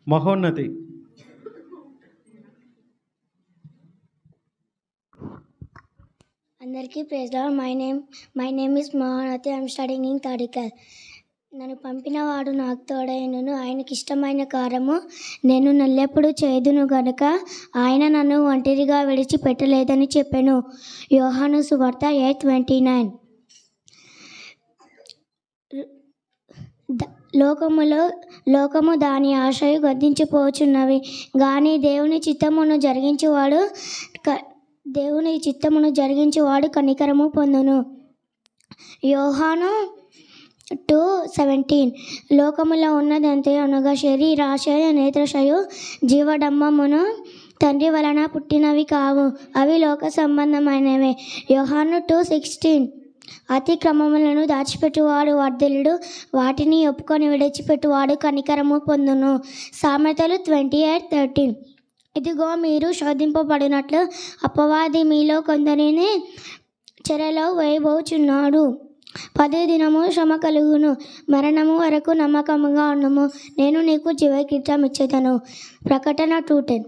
మహోన్నతి. అందరికీ praise lord. My name is Mahonnathi. I'm studying in third class. నన్ను పంపినవాడు నాకు తోడైనను, ఆయనకి ఇష్టమైన కార్యము నేను నెల్లెప్పుడు చేదును గనుక ఆయన నన్ను ఒంటరిగా విడిచిపెట్టలేదని చెప్పాను. యోహాను సువార్త 8:29. లోకము దాని ఆశయు గద్దించిపోచున్నవి, కానీ దేవుని చిత్తమును జరిగించువాడు కనికరము పొందును. యోహాను 2:17. లోకములో ఉన్నదంతే అనగా శరీరాశయ, నేత్రాశయు, జీవడంబమును తండ్రి వలన పుట్టినవి కావు, అవి లోక సంబంధమైనవే. యోహాను 2:16. అతిక్రమములను దాచిపెట్టువాడు వర్ధిల్లుడు, వాటిని ఒప్పుకొని విడిచిపెట్టువాడు కనికరము పొందును. సామెతలు 28:13. ఇదిగో మీరు శోధింపబడినట్లు అపవాది మీలో కొందరిని చెరలో వేయబోచున్నాడు. 10 దినము శ్రమ కలుగును, మరణము వరకు నమ్మకముగా ఉండుము, నేను నీకు జీవకిరీటం ఇచ్చేదను. ప్రకటన 2:10.